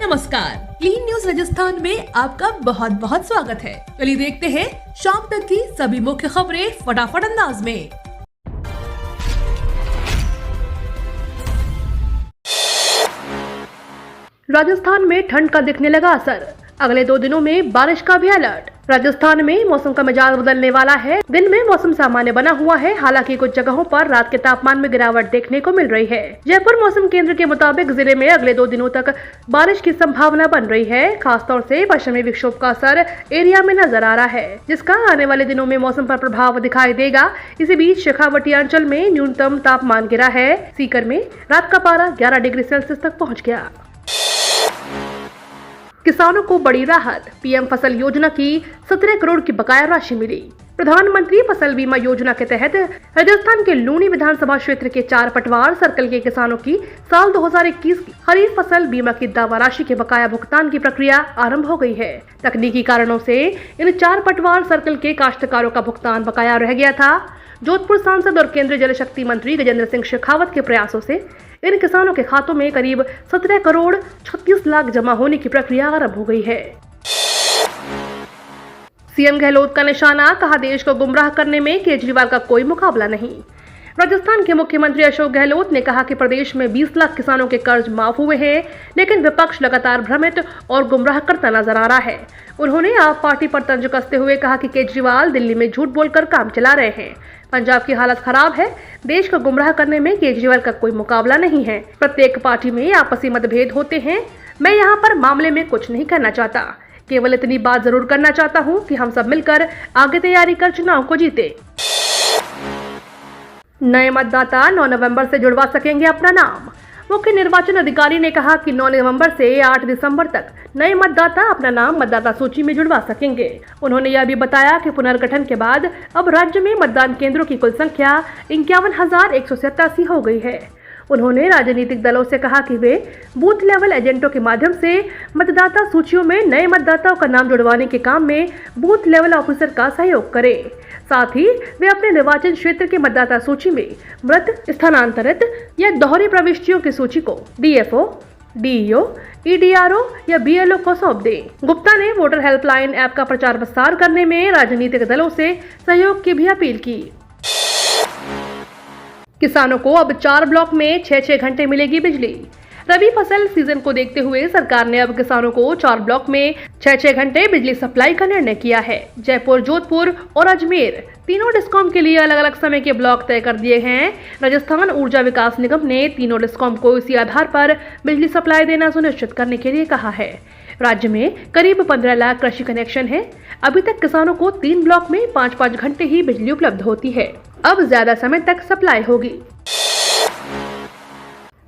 नमस्कार, clean news Rajasthan में आपका बहुत बहुत स्वागत है। चलिए देखते हैं शाम तक की सभी मुख्य खबरें फटाफट अंदाज में। राजस्थान में ठंड का दिखने लगा असर, अगले 2 दिनों में बारिश का भी अलर्ट। राजस्थान में मौसम का मिजाज बदलने वाला है। दिन में मौसम सामान्य बना हुआ है, हालांकि कुछ जगहों पर रात के तापमान में गिरावट देखने को मिल रही है। जयपुर मौसम केंद्र के मुताबिक जिले में अगले 2 दिनों तक बारिश की संभावना बन रही है। खासतौर से पश्चिमी विक्षोभ का असर एरिया में नजर आ रहा है, जिसका आने वाले दिनों में मौसम पर प्रभाव दिखाई देगा। इसी बीच शेखावटी अंचल में न्यूनतम तापमान गिरा है। सीकर में रात का पारा 11 डिग्री सेल्सियस तक पहुँच गया। किसानों को बड़ी राहत, पीएम फसल योजना की 17 करोड़ की बकाया राशि मिली। प्रधानमंत्री फसल बीमा योजना के तहत राजस्थान के लूनी विधानसभा क्षेत्र के 4 पटवार सर्कल के किसानों की साल 2021 की खरीफ फसल बीमा की दावा राशि के बकाया भुगतान की प्रक्रिया आरंभ हो गई है। तकनीकी कारणों से इन 4 पटवार सर्कल के काश्तकारों का भुगतान बकाया रह गया था। जोधपुर सांसद और केंद्रीय जल शक्ति मंत्री गजेंद्र सिंह शेखावत के प्रयासों से इन किसानों के खातों में करीब 17 करोड़ 36 लाख जमा होने की प्रक्रिया आरंभ हो गई है। सीएम गहलोत का निशाना, कहा देश को गुमराह करने में केजरीवाल का कोई मुकाबला नहीं। राजस्थान के मुख्यमंत्री अशोक गहलोत ने कहा कि प्रदेश में 20 लाख किसानों के कर्ज माफ हुए हैं, लेकिन विपक्ष लगातार भ्रमित और गुमराह करता नजर आ रहा है। उन्होंने आप पार्टी पर तंज कसते हुए कहा कि केजरीवाल दिल्ली में झूठ बोलकर काम चला रहे हैं। पंजाब की हालत खराब है। देश को गुमराह करने में केजरीवाल का कोई मुकाबला नहीं है। प्रत्येक पार्टी में आपसी मतभेद होते हैं। मैं यहाँ पर मामले में कुछ नहीं करना चाहता, केवल इतनी बात जरूर करना चाहता हूँ कि हम सब मिलकर आगे तैयारी कर चुनाव को जीते। नए मतदाता 9 नवंबर से जुड़वा सकेंगे अपना नाम। मुख्य निर्वाचन अधिकारी ने कहा कि 9 नवंबर से 8 दिसंबर तक नए मतदाता अपना नाम मतदाता सूची में जुड़वा सकेंगे। उन्होंने यह भी बताया कि पुनर्गठन के बाद अब राज्य में मतदान केंद्रों की कुल संख्या 51,187 हो गई है। उन्होंने राजनीतिक दलों से कहा कि वे बूथ लेवल एजेंटों के माध्यम से मतदाता सूचियों में नए मतदाताओं का नाम जुड़वाने के काम में बूथ लेवल ऑफिसर का सहयोग करें। साथ ही वे अपने निर्वाचन क्षेत्र के मतदाता सूची में मृत, स्थानांतरित या दोहरी प्रविष्टियों की सूची को डीएफओ, डीईओ, ईडीआरओ या बीएलओ को सौंप दें। गुप्ता ने वोटर हेल्पलाइन ऐप का प्रचार प्रसार करने में राजनीतिक दलों से सहयोग की भी अपील की। किसानों को अब 4 ब्लॉक में 6-6 घंटे मिलेगी बिजली। रबी फसल सीजन को देखते हुए सरकार ने अब किसानों को 4 ब्लॉक में 6-6 घंटे बिजली सप्लाई का निर्णय किया है। जयपुर, जोधपुर और अजमेर तीनों डिस्कॉम के लिए अलग अलग समय के ब्लॉक तय कर दिए हैं। राजस्थान ऊर्जा विकास निगम ने तीनों डिस्कॉम को इसी आधार पर बिजली सप्लाई देना सुनिश्चित करने के लिए कहा है। राज्य में करीब 15 लाख कृषि कनेक्शन है। अभी तक किसानों को 3 ब्लॉक में 5-5 घंटे ही बिजली उपलब्ध होती है। अब ज्यादा समय तक सप्लाई होगी।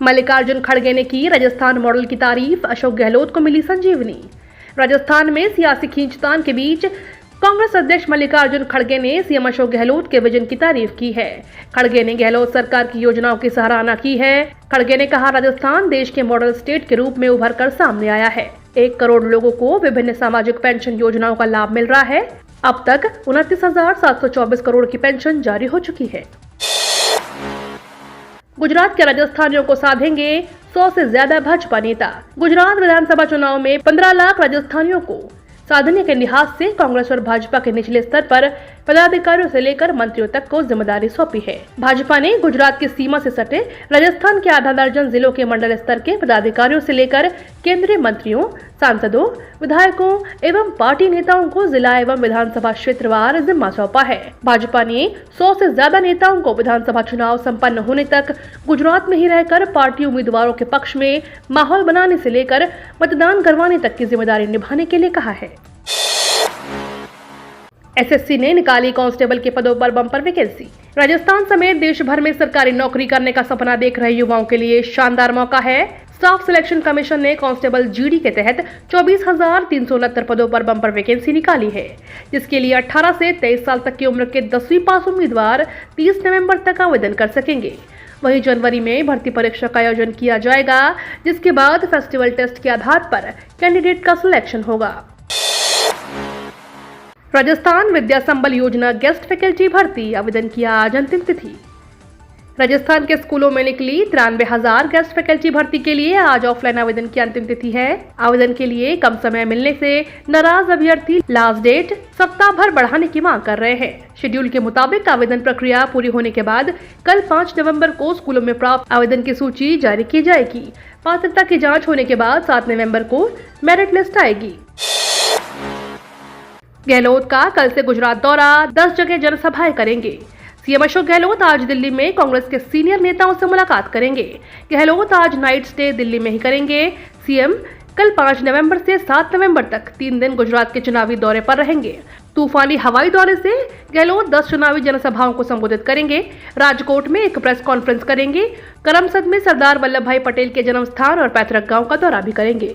मल्लिकार्जुन खड़गे ने की राजस्थान मॉडल की तारीफ, अशोक गहलोत को मिली संजीवनी। राजस्थान में सियासी खींचतान के बीच कांग्रेस अध्यक्ष मल्लिकार्जुन खड़गे ने सीएम अशोक गहलोत के विजन की तारीफ की है। खड़गे ने गहलोत सरकार की योजनाओं की सराहना की है। खड़गे ने कहा, राजस्थान देश के मॉडल स्टेट के रूप में उभर कर सामने आया है। 1 करोड़ लोगों को विभिन्न सामाजिक पेंशन योजनाओं का लाभ मिल रहा है। अब तक 29,724 करोड़ की पेंशन जारी हो चुकी है। गुजरात के राजस्थानियों को साधेंगे 100 से ज्यादा भाजपा नेता। गुजरात विधानसभा चुनाव में 15 लाख राजस्थानियों को साधने के लिहाज से कांग्रेस और भाजपा के निचले स्तर पर पदाधिकारियों से लेकर मंत्रियों तक को जिम्मेदारी सौंपी है। भाजपा ने गुजरात की सीमा से सटे राजस्थान के आधा दर्जन जिलों के मंडल स्तर के पदाधिकारियों से लेकर केंद्रीय मंत्रियों, सांसदों, विधायकों एवं पार्टी नेताओं को जिला एवं विधानसभा क्षेत्रवार जिम्मा सौंपा है। भाजपा ने 100 से ज्यादा नेताओं को विधानसभा चुनाव संपन्न होने तक गुजरात में ही रहकर पार्टी उम्मीदवारों के पक्ष में माहौल बनाने से लेकर मतदान करवाने तक की जिम्मेदारी निभाने के लिए कहा है। एसएससी ने निकाली कांस्टेबल के पदों पर बम्पर वैकेंसी। राजस्थान समेत देश भर में सरकारी नौकरी करने का सपना देख रहे युवाओं के लिए शानदार मौका है। स्टाफ सिलेक्शन कमीशन ने कांस्टेबल जीडी के तहत 24,369 पदों पर बम्पर वैकेंसी निकाली है, जिसके लिए 18 से 23 साल तक की उम्र के 10वीं पास उम्मीदवार 30 नवंबर तक आवेदन कर सकेंगे। वहीं जनवरी में भर्ती परीक्षा का आयोजन किया जाएगा, जिसके बाद फेस्टिवल टेस्ट के आधार पर कैंडिडेट का सिलेक्शन होगा। राजस्थान विद्या संबल योजना गेस्ट फैकल्टी भर्ती आवेदन की आज अंतिम तिथि। राजस्थान के स्कूलों में निकली 93,000 गेस्ट फैकल्टी भर्ती के लिए आज ऑफलाइन आवेदन की अंतिम तिथि है। आवेदन के लिए कम समय मिलने से नाराज अभ्यर्थी लास्ट डेट सप्ताह भर बढ़ाने की मांग कर रहे हैं। शेड्यूल के मुताबिक आवेदन प्रक्रिया पूरी होने के बाद कल 5 नवंबर को स्कूलों में प्राप्त आवेदन की सूची जारी की जाएगी। पात्रता की जाँच होने के बाद 7 नवम्बर को मेरिट लिस्ट आएगी। गहलोत का कल से गुजरात दौरा, 10 जगह जनसभाएं करेंगे। सीएम अशोक गहलोत आज दिल्ली में कांग्रेस के सीनियर नेताओं से मुलाकात करेंगे। गहलोत आज नाइट स्टे दिल्ली में ही करेंगे। सीएम कल 5 नवंबर से 7 नवंबर तक 3 दिन गुजरात के चुनावी दौरे पर रहेंगे। तूफानी हवाई दौरे से गहलोत 10 चुनावी जनसभाओं को संबोधित करेंगे। राजकोट में एक प्रेस कॉन्फ्रेंस करेंगे। करमसद में सरदार वल्लभ भाई पटेल के जन्म स्थान और पैतृक गांव का दौरा भी करेंगे।